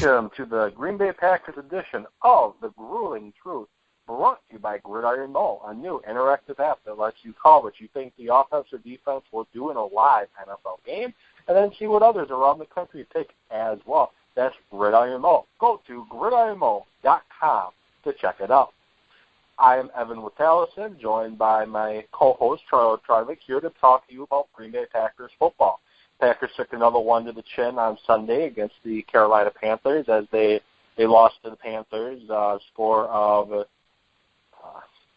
Welcome to the Green Bay Packers edition of The Grueling Truth, brought to you by Gridiron Bowl, a new interactive app that lets you call what you think the offense or defense will do in a live NFL game, and then see what others around the country pick as well. That's Gridiron Bowl. Go to gridironbowl.com to check it out. I am Evan Witalison, joined by my co-host, Charlie Charlick, here to talk to you about Green Bay Packers football. Packers took another one to the chin on Sunday against the Carolina Panthers as they lost to the Panthers, score of,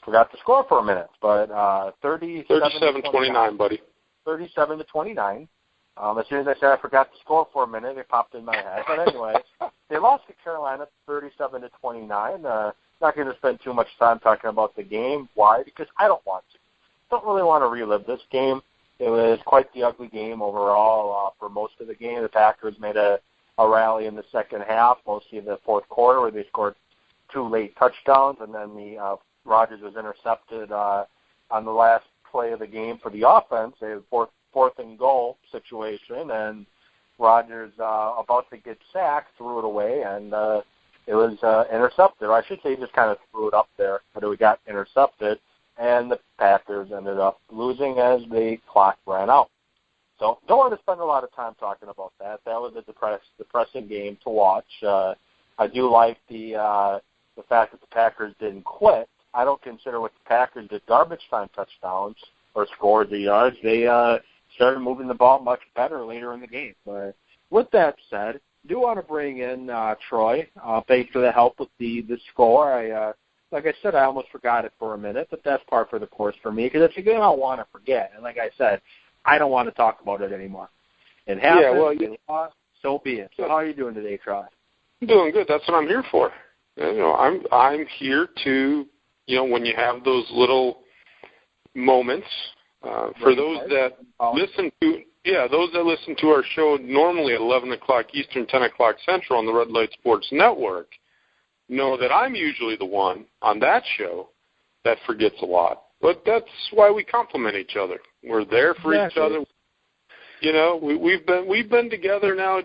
forgot the score for a minute, but 37-29, buddy. 37-29. As soon as I said I forgot the score for a minute, it popped in my head. But anyway, they lost to Carolina 37-29. Not going to spend too much time talking about the game. Why? Because I don't want to. Don't really want to relive this game. It was quite the ugly game overall for most of the game. The Packers made a rally in the second half, mostly in the fourth quarter, where they scored 2 late touchdowns, and then the Rodgers was intercepted on the last play of the game for the offense. They had a fourth and goal situation, and Rodgers, about to get sacked, threw it away, and it was intercepted. Or I should say he just kind of threw it up there, but it got intercepted. And the Packers ended up losing as the clock ran out. So don't want to spend a lot of time talking about that. That was a depressing game to watch. I do like the fact that the Packers didn't quit. I don't consider what the Packers did garbage time touchdowns or scored the yards. They started moving the ball much better later in the game. But with that said, I do want to bring in Troy. Thanks for the help with the score. Like I said, I almost forgot it for a minute, but that's par for the course for me because it's a game I want to forget. And like I said, I don't want to talk about it anymore. It happened. So be it. So how are you doing today, Troy? I'm doing good. That's what I'm here for. I'm here to, when you have those little moments, for those that listen to our show normally at 11 o'clock Eastern, 10 o'clock Central on the Red Light Sports Network, know that I'm usually the one on that show that forgets a lot. But that's why we compliment each other. We're there for each other. We've been together now.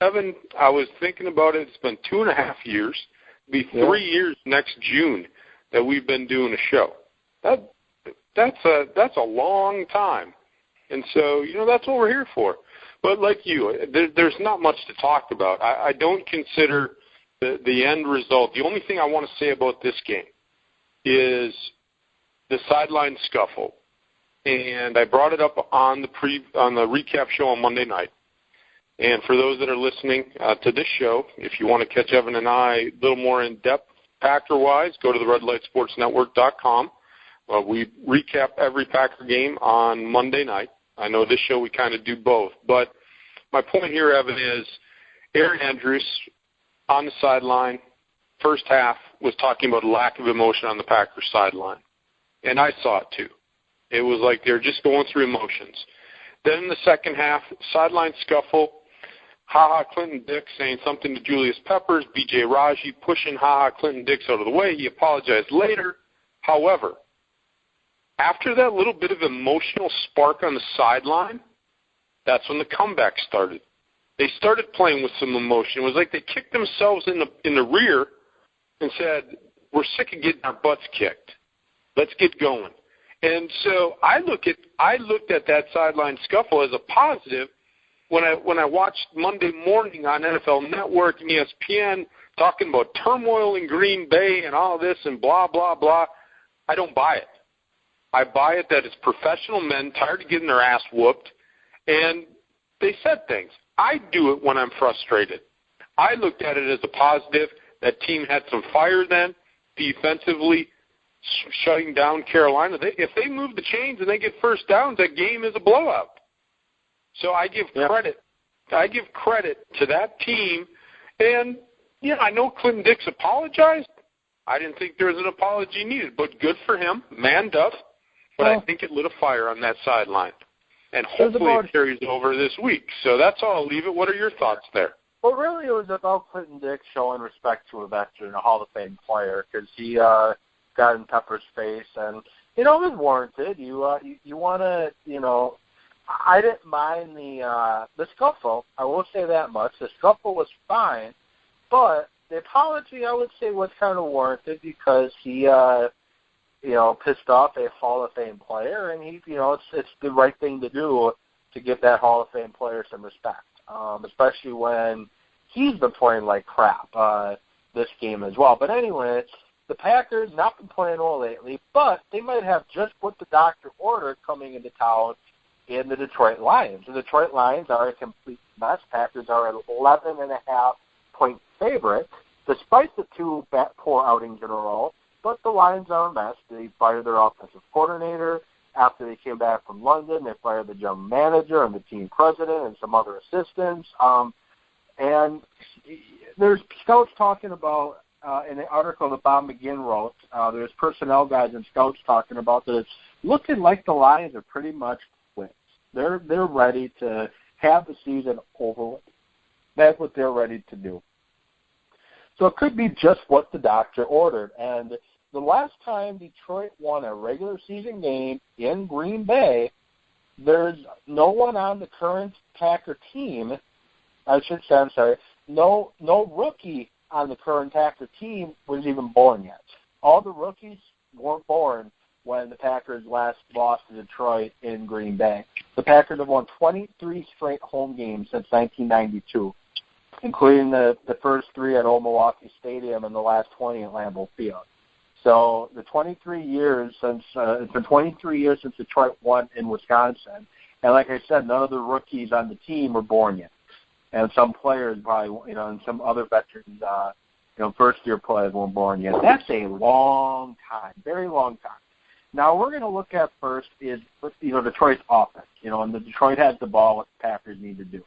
Evan, I was thinking about it. It's been 2.5 years. It'll be 3 years next June that we've been doing a show. That's a long time. And so, that's what we're here for. But like you, there's not much to talk about. I don't consider the end result. The only thing I want to say about this game is the sideline scuffle. And I brought it up on the recap show on Monday night. And for those that are listening to this show, if you want to catch Evan and I a little more in-depth Packer-wise, go to the redlightsportsnetwork.com. We recap every Packer game on Monday night. I know this show we kind of do both. But my point here, Evan, is Aaron Andrews on the sideline, first half, was talking about a lack of emotion on the Packers sideline. And I saw it too. It was like they were just going through emotions. Then in the second half, sideline scuffle, Clinton Dix saying something to Julius Peppers, B.J. Raji pushing Clinton Dix out of the way. He apologized later. However, after that little bit of emotional spark on the sideline, that's when the comeback started. They started playing with some emotion. It was like they kicked themselves in the rear and said, we're sick of getting our butts kicked. Let's get going. And so I looked at that sideline scuffle as a positive when I watched Monday morning on NFL Network and ESPN talking about turmoil in Green Bay and all this and blah, blah, blah. I don't buy it. I buy it that it's professional men tired of getting their ass whooped, and they said things. I do it when I'm frustrated. I looked at it as a positive. That team had some fire then, defensively, shutting down Carolina. If they move the chains and they get first downs, that game is a blowout. So I give credit. I give credit to that team. And, I know Clinton Dix apologized. I didn't think there was an apology needed, but good for him. Manned up. But I think it lit a fire on that sideline. And hopefully it carries over this week. So that's all. I'll leave it. What are your thoughts there? Well, really, it was about Clinton Dix showing respect to a veteran, a Hall of Fame player, because he got in Pepper's face, and it was warranted. You want to, I didn't mind the scuffle. I will say that much. The scuffle was fine, but the apology, I would say, was kind of warranted because he, pissed off a Hall of Fame player, and it's the right thing to do to give that Hall of Fame player some respect, especially when he's been playing like crap this game as well. But anyway, the Packers not been playing well lately, but they might have just what the doctor ordered coming into town in the Detroit Lions. The Detroit Lions are a complete mess. Packers are an 11.5-point favorite, despite the two poor outings in a row. But the Lions are a mess. They fired their offensive coordinator after they came back from London. They fired the general manager and the team president and some other assistants. And there's scouts talking about, in an article that Bob McGinn wrote, there's personnel guys and scouts talking about that it's looking like the Lions are pretty much quit. They're ready to have the season over with. That's what they're ready to do. So it could be just what the doctor ordered. And the last time Detroit won a regular season game in Green Bay, there's no one on the current Packer team. No rookie on the current Packer team was even born yet. All the rookies weren't born when the Packers last lost to Detroit in Green Bay. The Packers have won 23 straight home games since 1992, including the first 3 at Old Milwaukee Stadium and the last 20 at Lambeau Field. So the 23 years since it's been 23 years since Detroit won in Wisconsin, and like I said, none of the rookies on the team were born yet, and some players probably, and some other veterans, first-year players weren't born yet. That's a long time, very long time. Now we're going to look at first is Detroit's offense, and the Detroit has the ball. What the Packers need to do.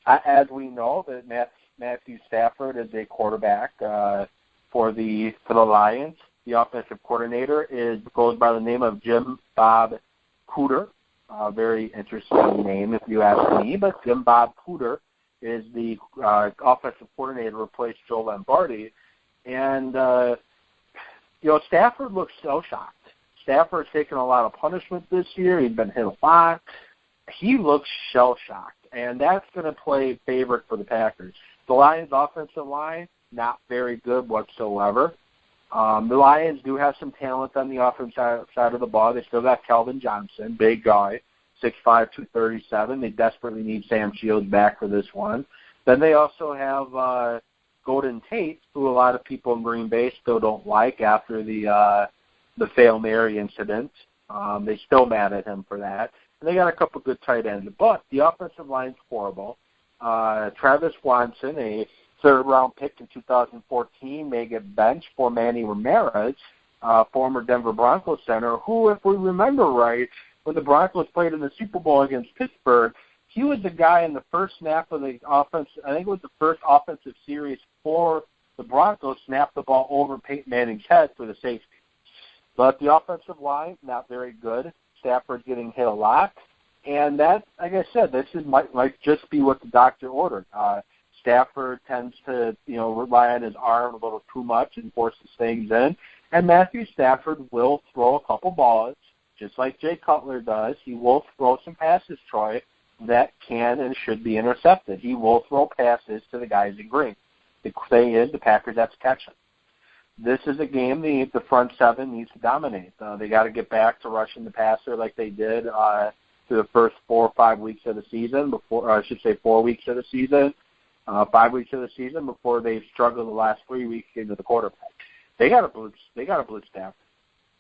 As we know, that Matthew Stafford is a quarterback for the Lions. The offensive coordinator goes by the name of Jim Bob Cooter. Very interesting name, if you ask me. But Jim Bob Cooter is the offensive coordinator to replace Joe Lombardi. And Stafford looks so shocked. Stafford's taken a lot of punishment this year. He's been hit a lot. He looks shell-shocked. And that's going to play favorite for the Packers. The Lions' offensive line, not very good whatsoever. The Lions do have some talent on the offensive side of the ball. They still got Calvin Johnson, big guy, 6'5", 237. They desperately need Sam Shields back for this one. Then they also have Golden Tate, who a lot of people in Green Bay still don't like after the Hail Mary incident. They're still mad at him for that. And they got a couple good tight ends. But the offensive line's horrible. Travis Swanson, a third-round pick in 2014, may get benched for Manny Ramirez, former Denver Broncos center, who, if we remember right, when the Broncos played in the Super Bowl against Pittsburgh, he was the guy in the first snap of the offense. I think it was the first offensive series for the Broncos, snapped the ball over Peyton Manning's head for the safety. But the offensive line, not very good. Stafford getting hit a lot. And that, like I said, might just be what the doctor ordered. Stafford tends to, rely on his arm a little too much and forces things in. And Matthew Stafford will throw a couple balls, just like Jay Cutler does. He will throw some passes, Troy, that can and should be intercepted. He will throw passes to the guys in green. The thing is, the Packers have to catch them. This is a game the front seven needs to dominate. They got to get back to rushing the passer like they did through the first 4 or 5 weeks of the season. 4 weeks of the season, 5 weeks of the season before they struggled the last 3 weeks into the quarterback. They got to blitz Stafford.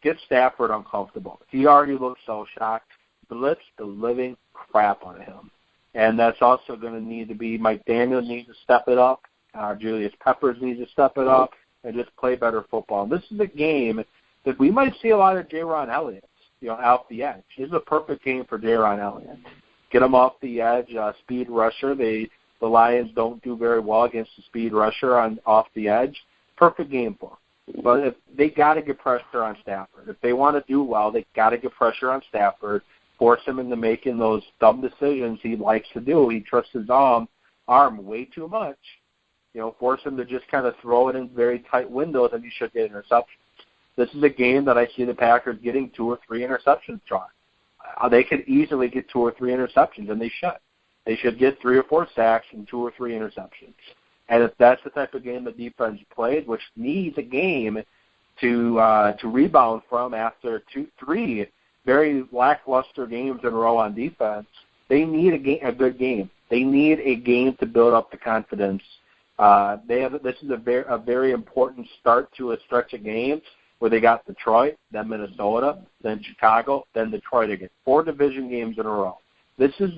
Get Stafford uncomfortable. He already looks so shocked. Blitz the living crap out of him, and that's also going to need to be Mike Daniels needs to step it up. Julius Peppers needs to step it up and just play better football. And this is a game that we might see a lot of Jaron Elliott, off the edge. This is a perfect game for Jaron Elliott. Get him off the edge, speed rusher. The Lions don't do very well against the speed rusher off the edge. Perfect game for him. But if they got to get pressure on Stafford. If they want to do well, they got to get pressure on Stafford, force him into making those dumb decisions he likes to do. He trusts his arm way too much. Force him to just kind of throw it in very tight windows, and you should get interceptions. This is a game that I see the Packers getting 2 or 3 interceptions, John. they could easily get 2 or 3 interceptions, and they should. They should get 3 or 4 sacks and 2 or 3 interceptions. And if that's the type of game the defense plays, which needs a game to rebound from after 2-3 very lackluster games in a row on defense, they need a good game. They need a game to build up the confidence. This is a very important start to a stretch of games where they got Detroit, then Minnesota, then Chicago, then Detroit again. 4 division games in a row. This is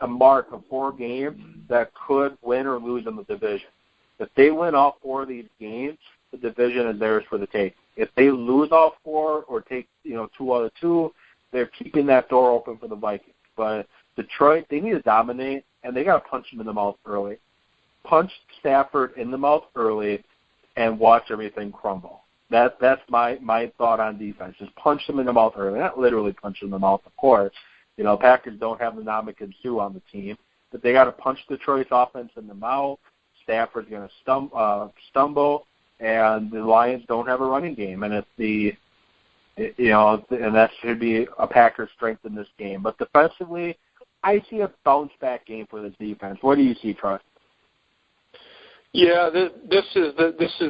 a mark of 4 games that could win or lose in the division. If they win all 4 of these games, the division is theirs for the taking. If they lose all 4 or take 2 out of 2, they're keeping that door open for the Vikings. But Detroit, they need to dominate, and they got to punch them in the mouth early. Punch Stafford in the mouth early and watch everything crumble. That's my thought on defense. Just punch them in the mouth early. Not literally punch them in the mouth, of course. Packers don't have the Ndamukong Suh on the team, but they got to punch Detroit's offense in the mouth. Stafford's going to stumble, and the Lions don't have a running game, and and that should be a Packers' strength in this game. But defensively, I see a bounce-back game for this defense. What do you see, Trust? Yeah, this is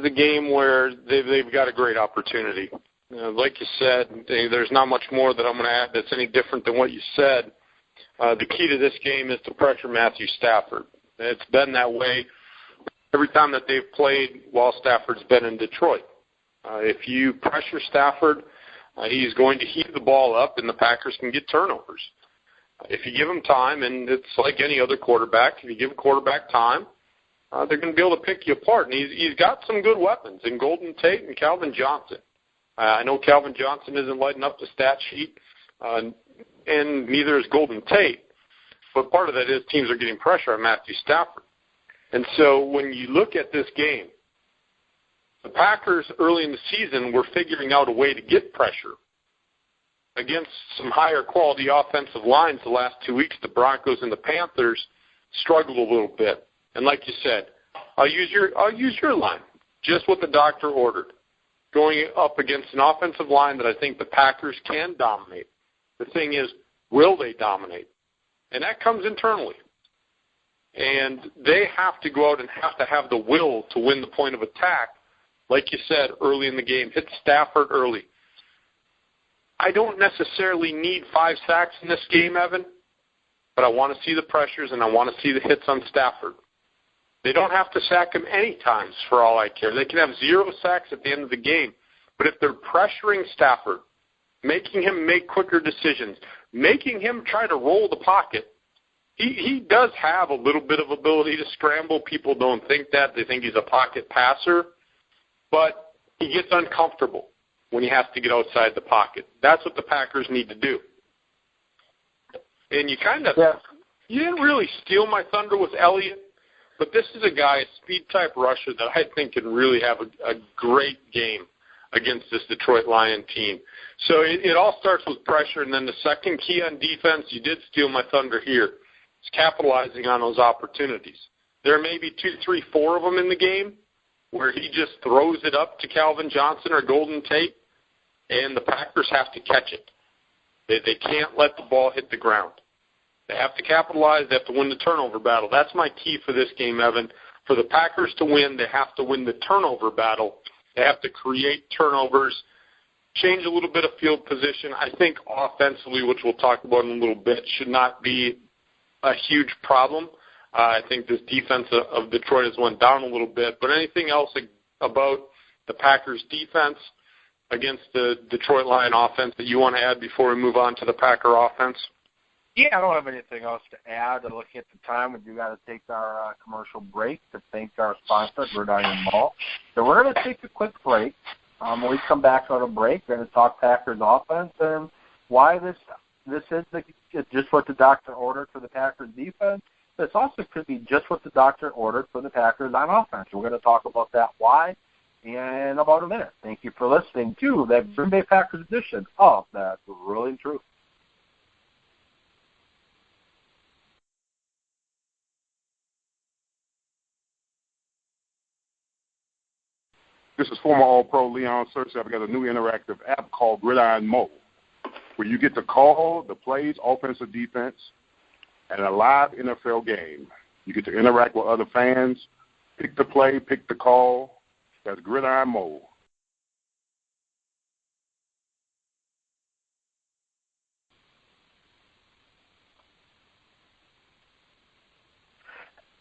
the game where they've got a great opportunity. Like you said, there's not much more that I'm going to add that's any different than what you said. The key to this game is to pressure Matthew Stafford. It's been that way every time that they've played while Stafford's been in Detroit. If you pressure Stafford, he's going to heat the ball up, and the Packers can get turnovers. If you give him time, and it's like any other quarterback, if you give a quarterback time, they're going to be able to pick you apart. And he's got some good weapons in Golden Tate and Calvin Johnson. I know Calvin Johnson isn't lighting up the stat sheet, and neither is Golden Tate. But part of that is teams are getting pressure on Matthew Stafford. And so when you look at this game, the Packers early in the season were figuring out a way to get pressure against some higher quality offensive lines the last 2 weeks. The Broncos and the Panthers struggled a little bit. And like you said, I'll use your line, just what the doctor ordered, going up against an offensive line that I think the Packers can dominate. The thing is, will they dominate? And that comes internally. And they have to go out and have to have the will to win the point of attack, like you said, early in the game. Hit Stafford early. I don't necessarily need 5 sacks in this game, Evan, but I want to see the pressures and I want to see the hits on Stafford. They don't have to sack him any times for all I care. They can have 0 sacks at the end of the game. But if they're pressuring Stafford, making him make quicker decisions, making him try to roll the pocket, he does have a little bit of ability to scramble. People don't think that. They think he's a pocket passer. But he gets uncomfortable when he has to get outside the pocket. That's what the Packers need to do. And you you didn't really steal my thunder with Elliott, but this is a guy, a speed-type rusher that I think can really have a great game against this Detroit Lion team. So it all starts with pressure, and then the second key on defense, you did steal my thunder here, is capitalizing on those opportunities. There may be 2, 3, 4 of them in the game where he just throws it up to Calvin Johnson or Golden Tate, and the Packers have to catch it. They can't let the ball hit the ground. They have to capitalize. They have to win the turnover battle. That's my key for this game, Evan. For the Packers to win, they have to win the turnover battle. They have to create turnovers, change a little bit of field position. I think offensively, which we'll talk about in a little bit, should not be a huge problem. I think this defense of Detroit has went down a little bit. But anything else about the Packers' defense against the Detroit Lion offense that you want to add before we move on to the Packer offense? Yeah, I don't have anything else to add. Looking at the time, we do got to take our commercial break to thank our sponsor, Gridiron Mall. So we're going to take a quick break. When we come back on a break, we're going to talk Packers offense and why this is just what the doctor ordered for the Packers defense. This also could be just what the doctor ordered for the Packers on offense. We're going to talk about that why in about a minute. Thank you for listening to that Green Bay Packers edition of That's Really True. This is former All-Pro Leon Searcy. I've got a new interactive app called Gridiron Mode. where you get to call the plays, offense or defense, and a live NFL game. You get to interact with other fans, pick the play, pick the call. That's Gridiron Mode.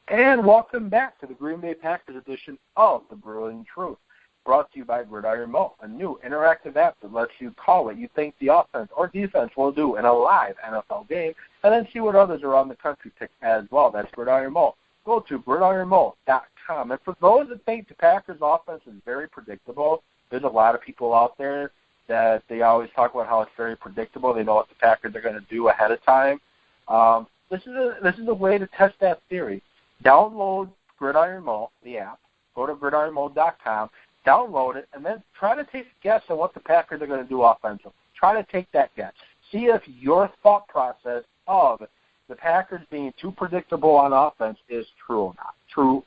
And welcome back to the Green Bay Packers edition of The Brilliant Truth, brought to you by Gridiron Mo, a new interactive app that lets you call what you think the offense or defense will do in a live NFL game, and then see what others around the country pick as well. That's Gridiron Mo. Go to gridironmo.com. And for those that think the Packers offense is very predictable, there's a lot of people out there that they always talk about how it's very predictable. They know what the Packers are going to do ahead of time. This is a way to test that theory. Download Gridiron Mo, the app. Go to gridironmo.com, download it, and then try to take a guess on what the Packers are going to do offensively. Try to take that guess. See if your thought process of the Packers being too predictable on offense is true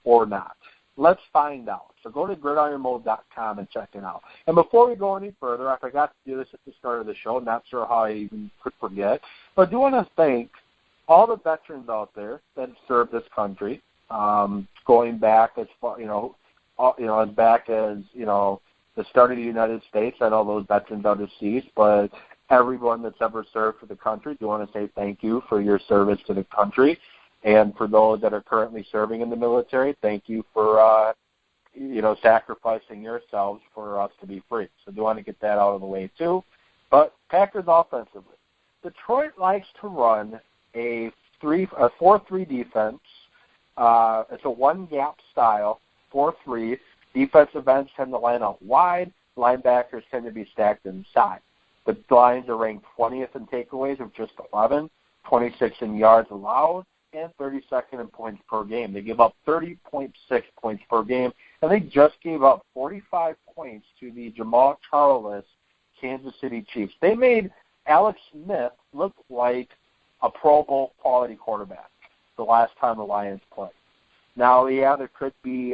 or not. Let's find out. So go to gridironmo.com and check it out. And before we go any further, I forgot to do this at the start of the show. Not sure how I even could forget. But I do want to thank all the veterans out there that have served this country, going back as far, as back as, the start of the United States. I know those veterans are deceased, but everyone that's ever served for the country, do want to say thank you for your service to the country. And for those that are currently serving in the military, thank you for, sacrificing yourselves for us to be free. So do want to get that out of the way too. But Packers offensively, Detroit likes to run a 4-3 defense. It's a one-gap style, 4-3. Defensive ends tend to line up wide. Linebackers tend to be stacked inside. The Lions are ranked 20th in takeaways with just 11, 26th in yards allowed, and 32nd in points per game. They give up 30.6 points per game, and they just gave up 45 points to the Jamal Charles Kansas City Chiefs. They made Alex Smith look like a Pro Bowl quality quarterback the last time the Lions played. Now, yeah, there could be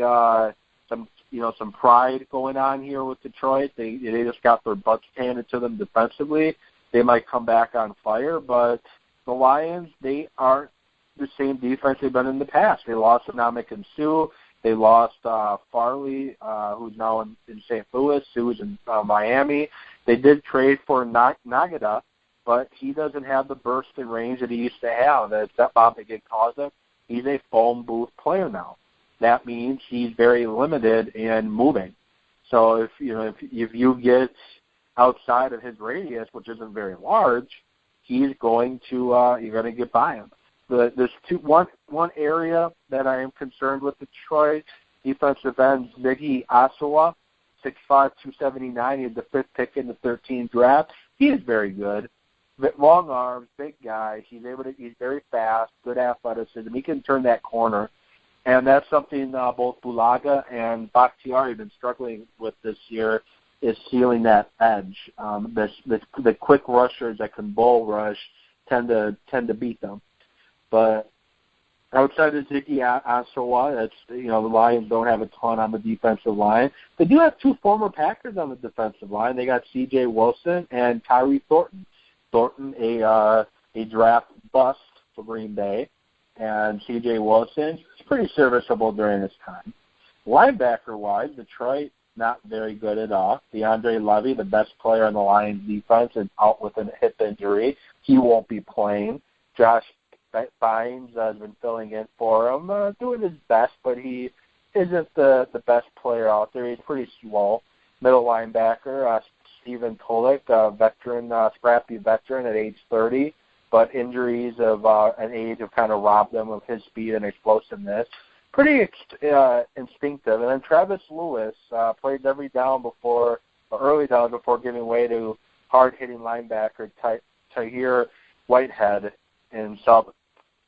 some pride going on here with Detroit. They just got their butts handed to them defensively. They might come back on fire, but the Lions, they aren't the same defense they've been in the past. They lost Namik Sue. They lost Farley, who's now in St. Louis, who's in Miami. They did trade for Nagata, but he doesn't have the burst and range that he used to have. That's Bob McGinn. He's a phone booth player now. That means he's very limited in moving. So if you get outside of his radius, which isn't very large, he's going to you're going to get by him. There's one area that I am concerned with Detroit. Defensive end Ziggy Asawa, 6'5", 279. He had the 5th pick in the 13th draft. He is very good. Long arms, big guy. He's very fast, good athleticism. He can turn that corner. And that's something both Bulaga and Bakhtiari have been struggling with this year, is sealing that edge. The quick rushers that can bull rush tend to beat them. But outside of Ziggy Asawa, the Lions don't have a ton on the defensive line. They do have 2 former Packers on the defensive line. They got C.J. Wilson and Kyrie Thornton. Thornton, a draft bust for Green Bay, and C.J. Wilson, he's pretty serviceable during his time. Linebacker-wise, Detroit, not very good at all. DeAndre Levy, the best player on the Lions defense, is out with a hip injury. He won't be playing. Josh Bynes has been filling in for him, doing his best, but he isn't the best player out there. He's pretty slow. Middle linebacker, Stephen Kolek, a veteran, scrappy veteran at age 30, but injuries of an age have kind of robbed them of his speed and explosiveness. Pretty instinctive. And then Travis Lewis plays every down early down before giving way to hard-hitting linebacker Tahir Whitehead in sub.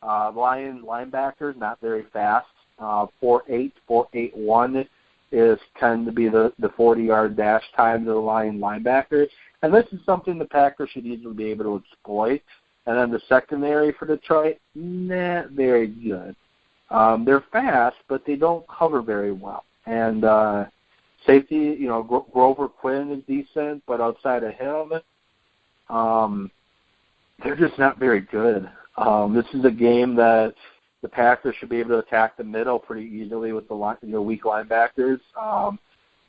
Lions linebackers, not very fast. 4.8, 4.81 tend to be the 40-yard dash time to the Lion linebackers. And this is something the Packers should easily be able to exploit. And then the secondary for Detroit, not very good. They're fast, but they don't cover very well. And safety, Grover Quinn is decent, but outside of him, They're just not very good. This is a game that the Packers should be able to attack the middle pretty easily with the weak linebackers.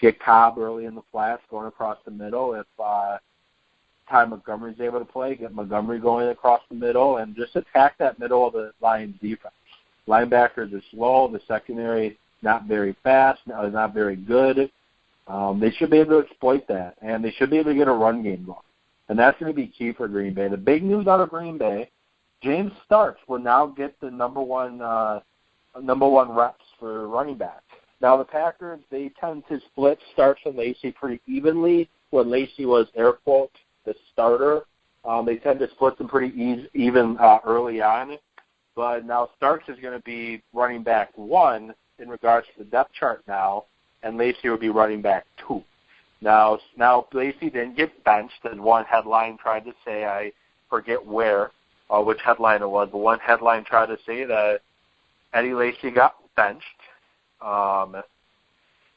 Get Cobb early in the flats, going across the middle. If Ty Montgomery's able to play, get Montgomery going across the middle, and just attack that middle of the Lions defense. Linebackers are slow. The secondary not very fast, not very good. They should be able to exploit that, and they should be able to get a run game going. And that's going to be key for Green Bay. The big news out of Green Bay, James Starks will now get the number one reps for running back. Now the Packers, they tend to split Starks and Lacy pretty evenly. When Lacy was air quote the starter, they tend to split them pretty even early on. But now Starks is going to be running back 1 in regards to the depth chart now, and Lacy will be running back 2. Now Lacy didn't get benched, as one headline tried to say. I forget which headline it was, but one headline tried to say that Eddie Lacy got benched,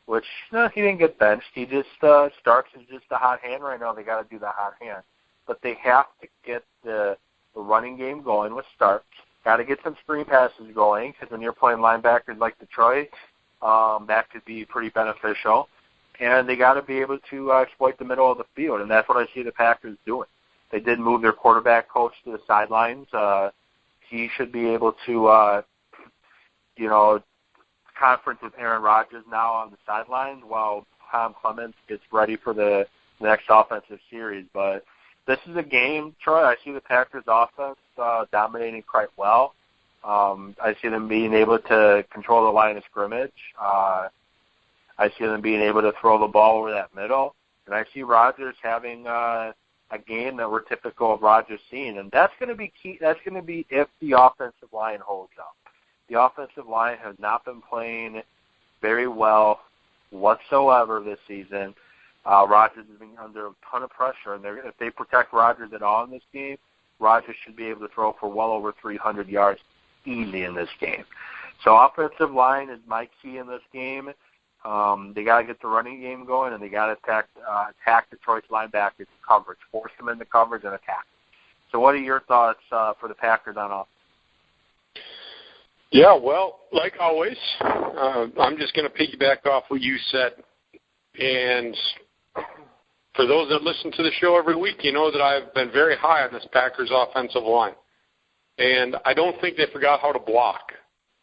which he didn't get benched. He just Starks is just a hot hand right now. They got to do the hot hand, but they have to get the running game going with Starks. Got to get some screen passes going, because when you're playing linebackers like Detroit, that could be pretty beneficial. And they got to be able to exploit the middle of the field, and that's what I see the Packers doing. They did move their quarterback coach to the sidelines. He should be able to, conference with Aaron Rodgers now on the sidelines while Tom Clements gets ready for the next offensive series. But this is a game, Troy. I see the Packers offense dominating quite well. I see them being able to control the line of scrimmage. I see them being able to throw the ball over that middle. And I see Rodgers having a game that we're typical of Rodgers seeing. And that's going to be key. That's going to be if the offensive line holds up. The offensive line has not been playing very well whatsoever this season. Rodgers is being under a ton of pressure, and if they protect Rodgers at all in this game, Rodgers should be able to throw for well over 300 yards easy in this game. So offensive line is my key in this game. They got to get the running game going, and they got to attack Detroit's linebackers in coverage, force them into coverage and attack. So what are your thoughts for the Packers on offense? Yeah, well, like always, I'm just going to piggyback off what you said. And for those that listen to the show every week, you know that I've been very high on this Packers offensive line. And I don't think they forgot how to block.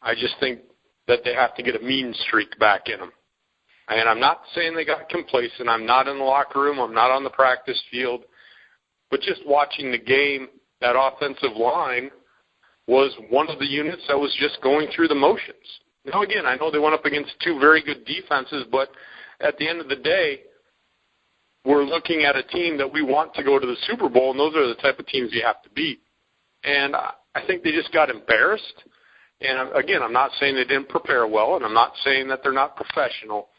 I just think that they have to get a mean streak back in them. And I'm not saying they got complacent. I'm not in the locker room. I'm not on the practice field. But just watching the game, that offensive line was one of the units that was just going through the motions. Now, again, I know they went up against two very good defenses, but at the end of the day, we're looking at a team that we want to go to the Super Bowl, and those are the type of teams you have to beat. And I think they just got embarrassed. And, again, I'm not saying they didn't prepare well, and I'm not saying that they're not professional.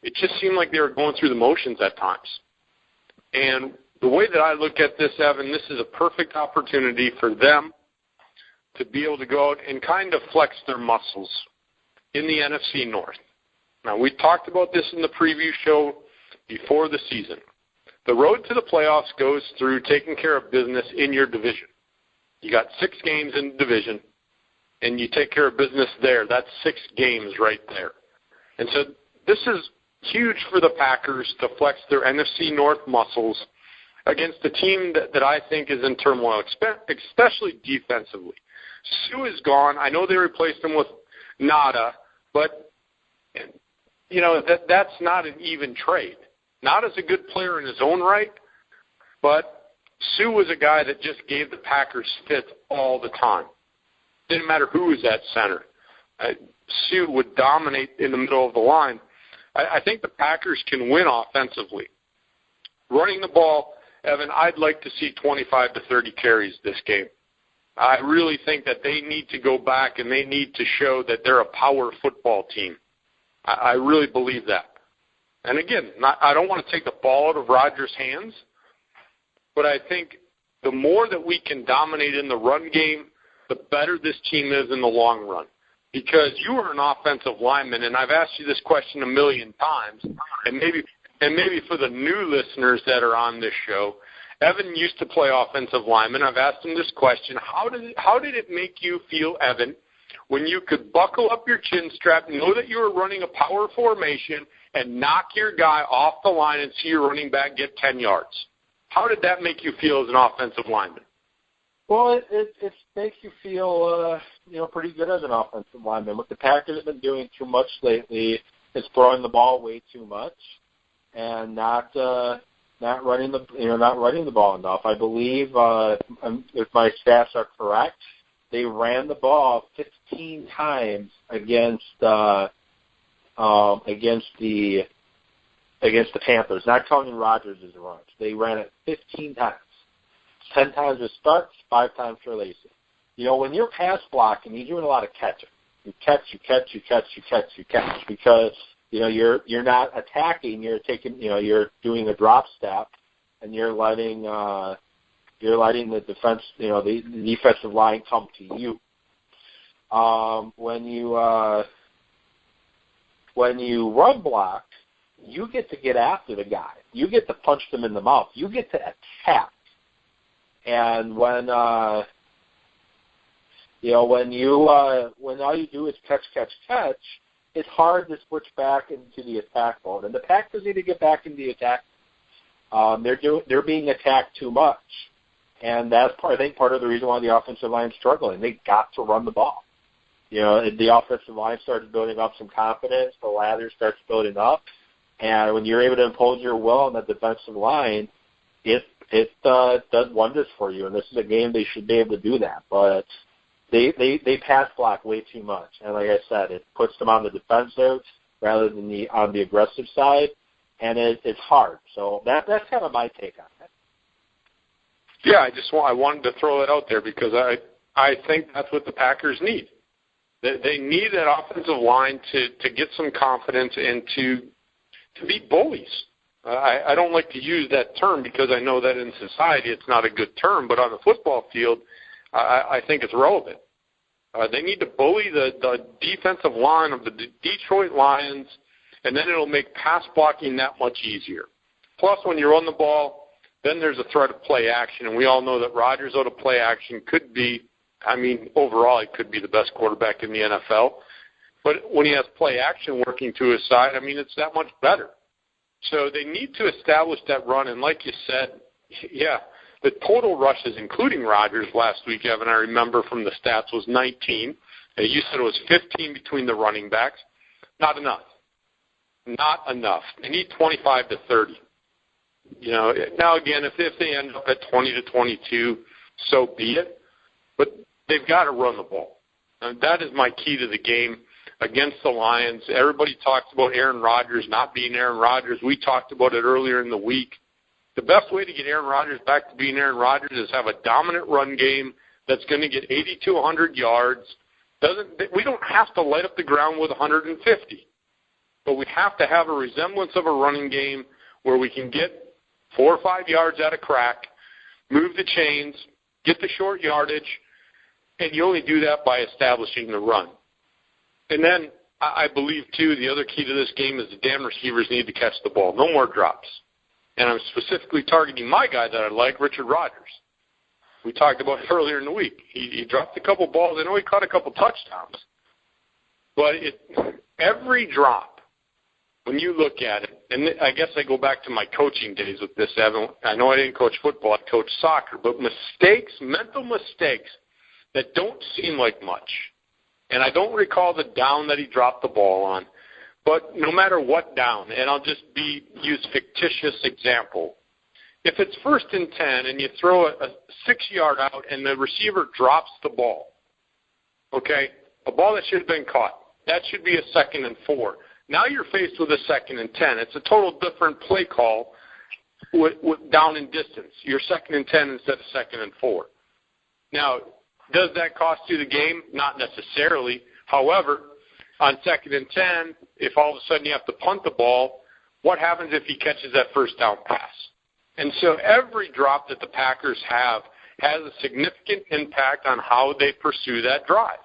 It just seemed like they were going through the motions at times. And the way that I look at this, Evan, this is a perfect opportunity for them to be able to go out and kind of flex their muscles in the NFC North. Now, we talked about this in the preview show before the season. The road to the playoffs goes through taking care of business in your division. You got 6 games in the division, and you take care of business there. That's 6 games right there. And so this is huge for the Packers to flex their NFC North muscles against a team that I think is in turmoil, especially defensively. Sue is gone. I know they replaced him with Nada, but that's not an even trade. Nada's a good player in his own right, but Sue was a guy that just gave the Packers fits all the time. Didn't matter who was at center. Sue would dominate in the middle of the line. I think the Packers can win offensively. Running the ball, Evan, I'd like to see 25 to 30 carries this game. I really think that they need to go back and they need to show that they're a power football team. I really believe that. And again, I don't want to take the ball out of Rodgers' hands, but I think the more that we can dominate in the run game, the better this team is in the long run. Because you are an offensive lineman, and I've asked you this question a million times, and maybe for the new listeners that are on this show, Evan used to play offensive lineman. I've asked him this question. How did it make you feel, Evan, when you could buckle up your chin strap, know that you were running a power formation, and knock your guy off the line and see your running back get 10 yards? How did that make you feel as an offensive lineman? Well, it makes you feel, pretty good as an offensive lineman. What the Packers have been doing too much lately is throwing the ball way too much and not running the ball enough. I believe, if my stats are correct, they ran the ball 15 times against the Panthers, not counting Rodgers' runs. They ran it 15 times. 10 times for starts, 5 times for laces. When you're pass blocking, you're doing a lot of catching. You catch, because you're not attacking. You're taking, you're doing a drop step, and you're letting the defense, the defensive line come to you. When you run block, you get to get after the guy. You get to punch them in the mouth. You get to attack. And when all you do is catch, it's hard to switch back into the attack mode. And the Packers need to get back into the attack. They're being attacked too much, and that's part of the reason why the offensive line is struggling. They got to run the ball. The offensive line starts building up some confidence. The lather starts building up, and when you're able to impose your will on the defensive line, it does wonders for you. And this is a game they should be able to do that, but they pass block way too much. And like I said, it puts them on the defensive rather than on the aggressive side, and it's hard. So that's kind of my take on it. Yeah, I wanted to throw it out there because I think that's what the Packers need. They need that offensive line to get some confidence and to be bullies. I don't like to use that term because I know that in society it's not a good term, but on the football field, I think it's relevant. They need to bully the defensive line of the Detroit Lions, and then it'll make pass blocking that much easier. Plus, when you're on the ball, then there's a threat of play action, and we all know that Rodgers out of play action could be, overall, he could be the best quarterback in the NFL. But when he has play action working to his side, it's that much better. So they need to establish that run, and like you said, yeah, the total rushes, including Rodgers last week, Evan, I remember from the stats, was 19. You said it was 15 between the running backs. Not enough. Not enough. They need 25 to 30. Now again, if they end up at 20 to 22, so be it. But they've got to run the ball. And that is my key to the game against the Lions. Everybody talks about Aaron Rodgers not being Aaron Rodgers. We talked about it earlier in the week. The best way to get Aaron Rodgers back to being Aaron Rodgers is have a dominant run game that's going to get 80 to 100 yards. We don't have to light up the ground with 150, but we have to have a resemblance of a running game where we can get 4 or 5 yards at a crack, move the chains, get the short yardage, and you only do that by establishing the run. And then I believe, too, the other key to this game is the damn receivers need to catch the ball. No more drops. And I'm specifically targeting my guy that I like, Richard Rodgers. We talked about it earlier in the week. He dropped a couple balls. I know he caught a couple touchdowns. But every drop, when you look at it, and I guess I go back to my coaching days with this, Evan. I know I didn't coach football. I coached soccer. But mistakes, mental mistakes that don't seem like much. And I don't recall the down that he dropped the ball on. But no matter what down, and I'll just use fictitious example. If it's 1st and 10 and you throw a 6-yard out and the receiver drops the ball, okay, a ball that should have been caught, that should be a 2nd and 4. Now you're faced with a 2nd and 10. It's a total different play call with down in distance. You're 2nd and 10 instead of 2nd and 4. Now, does that cost you the game? Not necessarily. However, on 2nd and 10, if all of a sudden you have to punt the ball, what happens if he catches that first down pass? And so every drop that the Packers have has a significant impact on how they pursue that drive.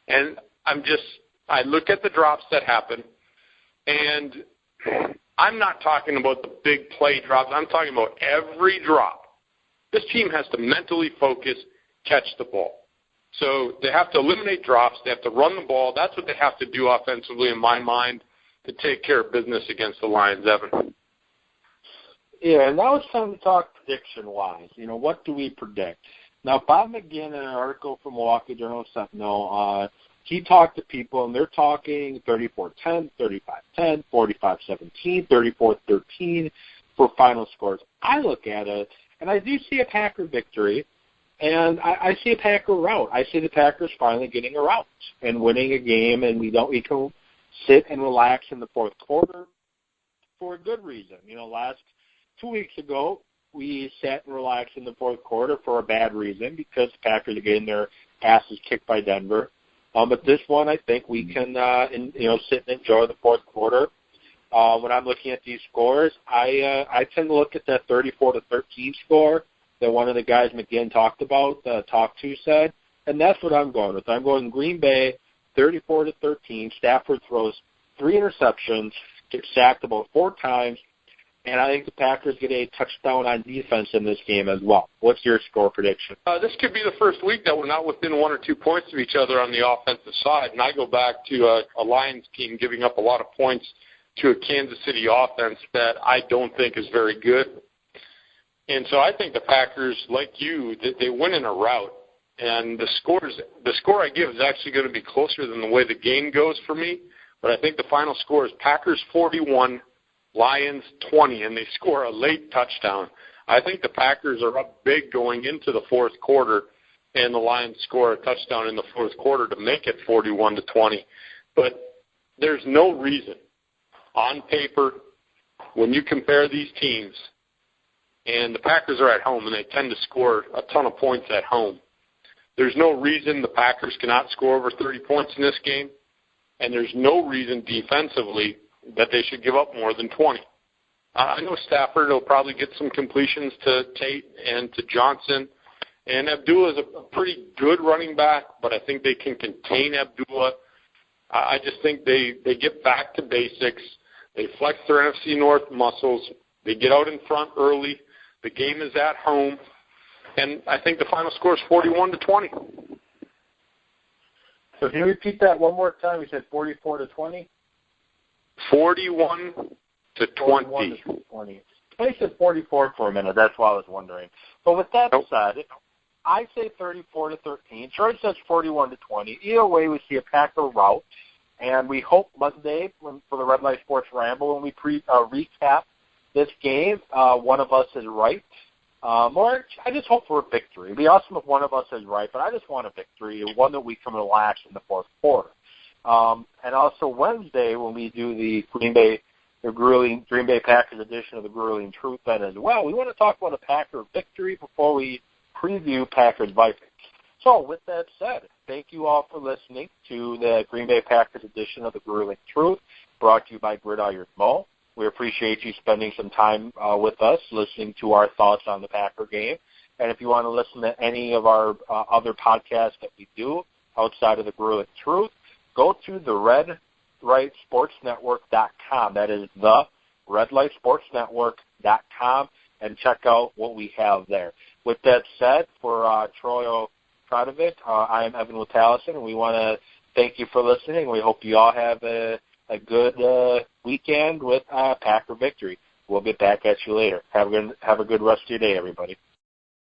And I look at the drops that happen, and I'm not talking about the big play drops. I'm talking about every drop. This team has to mentally focus, catch the ball. So they have to eliminate drops. They have to run the ball. That's what they have to do offensively, in my mind, to take care of business against the Lions, Evan. Yeah, and now it's time to talk prediction-wise. What do we predict? Now, Bob McGinn, in an article from Milwaukee Journal-Sentinel, he talked to people, and they're talking 34-10, 35-10, 45-17, 34-13 for final scores. I look at it, and I do see a Packer victory, and I see a Packer rout. I see the Packers finally getting a rout and winning a game, and we can sit and relax in the fourth quarter for a good reason. Last 2 weeks ago, we sat and relaxed in the fourth quarter for a bad reason because the Packers are getting their asses kicked by Denver. But this one, I think we can, sit and enjoy the fourth quarter. When I'm looking at these scores, I tend to look at that 34-13 score that one of the guys McGinn talked said, and that's what I'm going with. I'm going Green Bay 34-13. Stafford throws 3 interceptions, gets sacked about 4 times, and I think the Packers get a touchdown on defense in this game as well. What's your score prediction? This could be the first week that we're not within 1 or 2 points of each other on the offensive side. And I go back to a Lions team giving up a lot of points to a Kansas City offense that I don't think is very good. And so I think the Packers, like you, they win in a rout. And the score I give is actually going to be closer than the way the game goes for me. But I think the final score is Packers 41, Lions 20, and they score a late touchdown. I think the Packers are up big going into the fourth quarter, and the Lions score a touchdown in the fourth quarter to make it 41-20. But there's no reason on paper when you compare these teams, and the Packers are at home, and they tend to score a ton of points at home. There's no reason the Packers cannot score over 30 points in this game, and there's no reason defensively that they should give up more than 20. I know Stafford will probably get some completions to Tate and to Johnson, and Abdullah is a pretty good running back, but I think they can contain Abdullah. I just think they get back to basics. They flex their NFC North muscles. They get out in front early. The game is at home, and I think the final score is 41-20. So can you repeat that one more time? You said 44-20? 41-20. 41-20. I said 44 for a minute. That's why I was wondering. But with that said, I say 34-13. George says 41-20. Either way, we see a Packer rout, and we hope Monday for the Red Light Sports Ramble when we recap this game, one of us is right. Or I just hope for a victory. It'd be awesome if one of us is right, but I just want a victory, one that we can relax in the fourth quarter. And also Wednesday when we do the Green Bay Packers edition of the Grueling Truth then as well, we want to talk about a Packer victory before we preview Packers Vikings. So with that said, thank you all for listening to the Green Bay Packers edition of the Grueling Truth, brought to you by Gridiron Mo. We appreciate you spending some time with us, listening to our thoughts on the Packer game. And if you want to listen to any of our other podcasts that we do outside of the Grueling Truth, go to the redlightsportsnetwork.com. That is the redlightsportsnetwork.com, and check out what we have there. With that said, for Troy Kradovic, I am Evan Witalison, and we want to thank you for listening. We hope you all have a good weekend with Packer victory. We'll get back at you later. Have a good rest of your day, everybody.